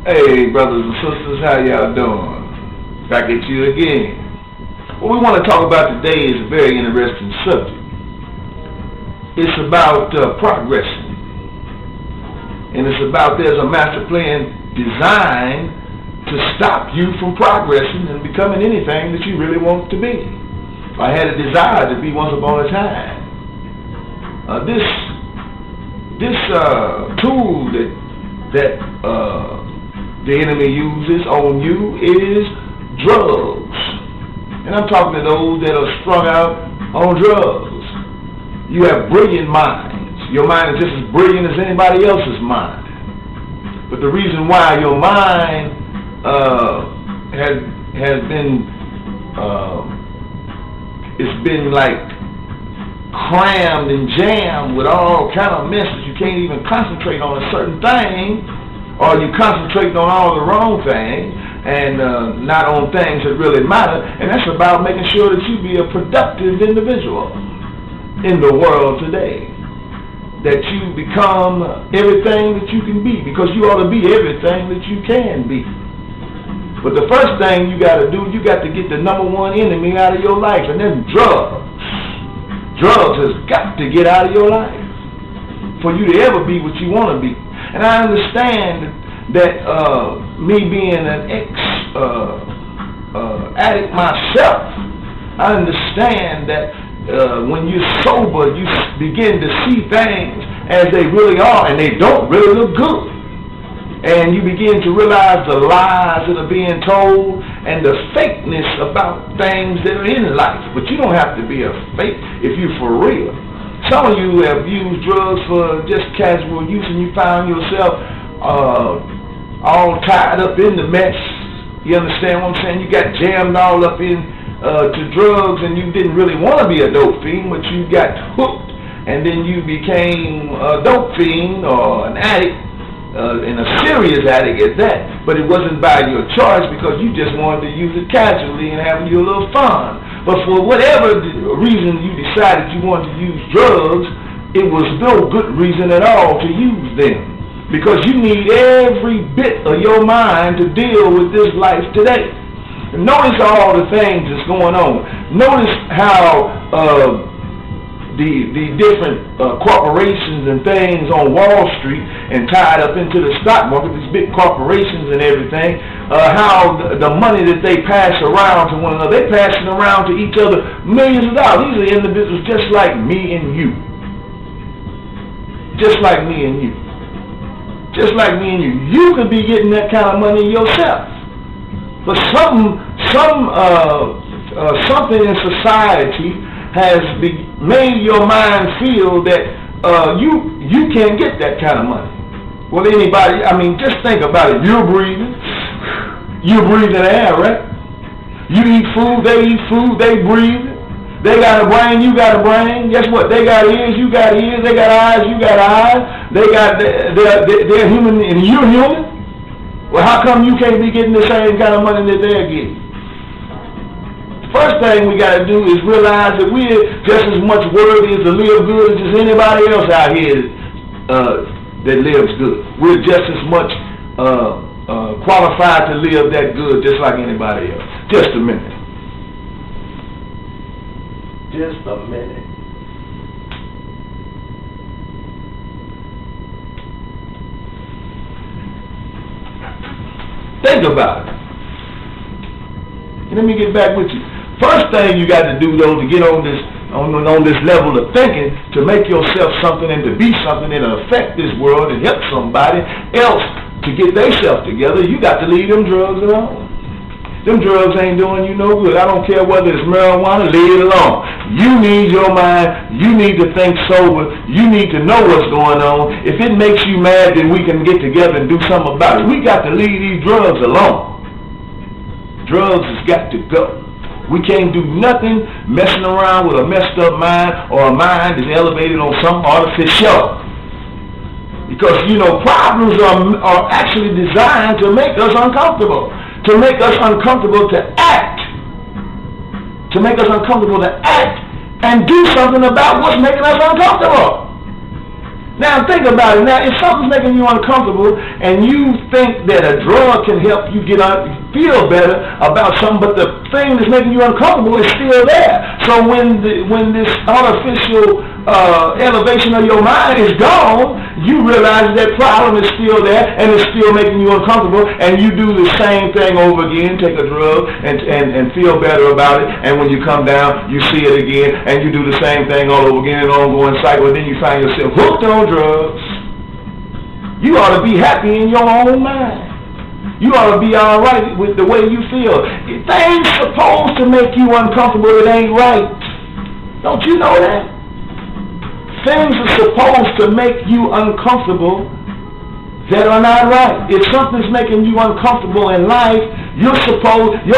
Hey, brothers and sisters, how y'all doing? Back at you again. What we want to talk about today is a very interesting subject. It's about progressing. And it's about there's a master plan designed to stop you from progressing and becoming anything that you really want to be. I had a desire to be once upon a time. This tool that the enemy uses on you is drugs. And I'm talking to those that are strung out on drugs. You have brilliant minds. Your mind is just as brilliant as anybody else's mind. But the reason why your mind has been it's been like crammed and jammed with all kind of messes. You can't even concentrate on a certain thing, or you concentrate on all the wrong things and not on things that really matter. And that's about making sure that you be a productive individual in the world today, that you become everything that you can be, because you ought to be everything that you can be. But the first thing you got to do, you got to get the number one enemy out of your life, and that's drugs. Drugs has got to get out of your life for you to ever be what you want to be. And I understand that me being an ex-addict myself, I understand that when you're sober, you begin to see things as they really are, and they don't really look good. And you begin to realize the lies that are being told and the fakeness about things that are in life. But you don't have to be a fake if you're for real. Some of you have used drugs for just casual use, and you found yourself all tied up in the mess. You understand what I'm saying? You got jammed all up in to drugs, and you didn't really want to be a dope fiend, but you got hooked, and then you became a dope fiend or an addict. And a serious addict at that, but it wasn't by your choice, because you just wanted to use it casually and have you a little fun. But for whatever reason you decided you wanted to use drugs, it was no good reason at all to use them, because you need every bit of your mind to deal with this life today. And notice all the things that's going on. Notice how the different corporations and things on Wall Street and tied up into the stock market, these big corporations and everything, how the money that they pass around to one another, they pass it around to each other millions of dollars. These are individuals just like me and you. Just like me and you. Just like me and you. You could be getting that kind of money yourself. But something in society has made your mind feel that you can't get that kind of money. Well, anybody, I mean, just think about it. You're breathing air, right? You eat food, they eat food, they breathe. They got a brain, you got a brain. Guess what? They got ears, you got ears. They got eyes, you got eyes. They're human and you're human. Well, how come you can't be getting the same kind of money that they're getting? First thing we got to do is realize that we're just as much worthy to live good as anybody else out here that lives good. We're just as much qualified to live that good just like anybody else. Just a minute. Just a minute. Think about it. Let me get back with you. First thing you got to do, though, to get on this level of thinking, to make yourself something and to be something that'll affect this world and help somebody else to get themselves together, you got to leave them drugs alone. Them drugs ain't doing you no good. I don't care whether it's marijuana, leave it alone. You need your mind. You need to think sober. You need to know what's going on. If it makes you mad, then we can get together and do something about it. We got to leave these drugs alone. Drugs has got to go. We can't do nothing messing around with a messed up mind or a mind that's elevated on some artificial. Because, you know, problems are actually designed to make us uncomfortable. To make us uncomfortable to act. To make us uncomfortable to act and do something about what's making us uncomfortable. Now think about it. Now, if something's making you uncomfortable and you think that a drug can help you feel better about something, but the thing that's making you uncomfortable is still there. So when this artificial elevation of your mind is gone, you realize that problem is still there and it's still making you uncomfortable, and you do the same thing over again, take a drug and feel better about it, and when you come down, you see it again, and you do the same thing all over again, an ongoing cycle, and then you find yourself hooked on drugs. You ought to be happy in your own mind. You ought to be all right with the way you feel. If things supposed to make you uncomfortable, it ain't right. Don't you know that? Things are supposed to make you uncomfortable that are not right. If something's making you uncomfortable in life, your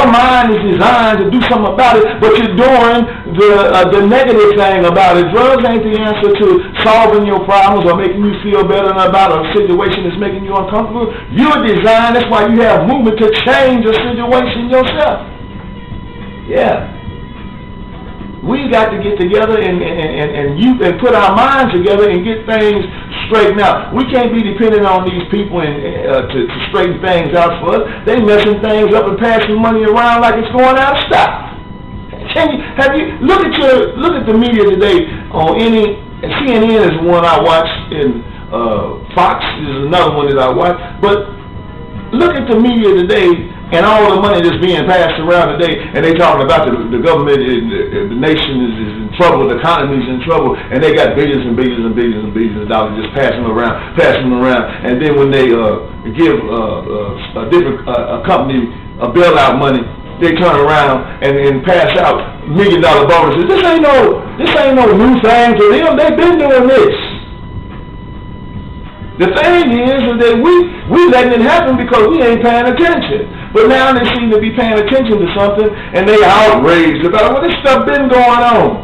mind is designed to do something about it, but you're doing the negative thing about it. Drugs ain't the answer to solving your problems or making you feel better about a situation that's making you uncomfortable. You're designed, that's why you have movement, to change your situation yourself. Yeah. We got to get together and put our minds together and get things straightened out. We can't be dependent on these people to straighten things out for us. They messing things up and passing money around like it's going out of style. Look at the media today on CNN is one I watch, and Fox is another one that I watch. But look at the media today and all the money that's being passed around today, and they talking about the government, the nation is in trouble, the economy is in trouble, and they got billions and billions and billions and billions of dollars just passing them around, and then when they give a different company a bailout money, they turn around and pass out $1 million bonuses. This ain't no new thing to them. They've been doing this. The thing is that we letting it happen because we ain't paying attention. But now they seem to be paying attention to something, and they outraged about it. Well, this stuff been going on.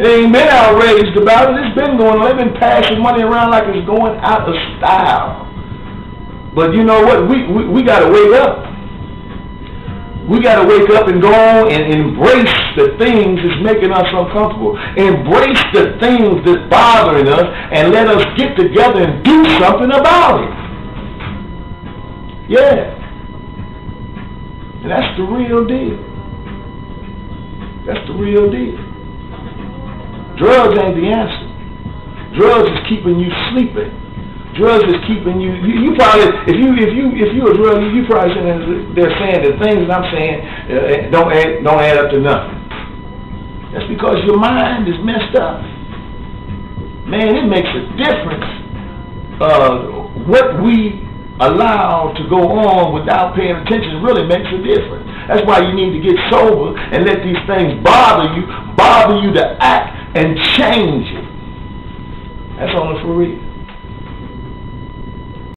It ain't been outraged about it. It's been going on. They've been passing money around like it's going out of style. But you know what? We got to wake up. We got to wake up and go on and embrace the things that's making us uncomfortable. Embrace the things that's bothering us, and let us get together and do something about it. Yeah. And that's the real deal. That's the real deal. Drugs ain't the answer. Drugs is keeping you sleeping. Drugs is keeping you probably, if you a drug, you probably they're saying the things that I'm saying don't add up to nothing. That's because your mind is messed up. Man, it makes a difference what we allow to go on without paying attention. Really makes a difference. That's why you need to get sober and let these things bother you to act and change it. That's only for real.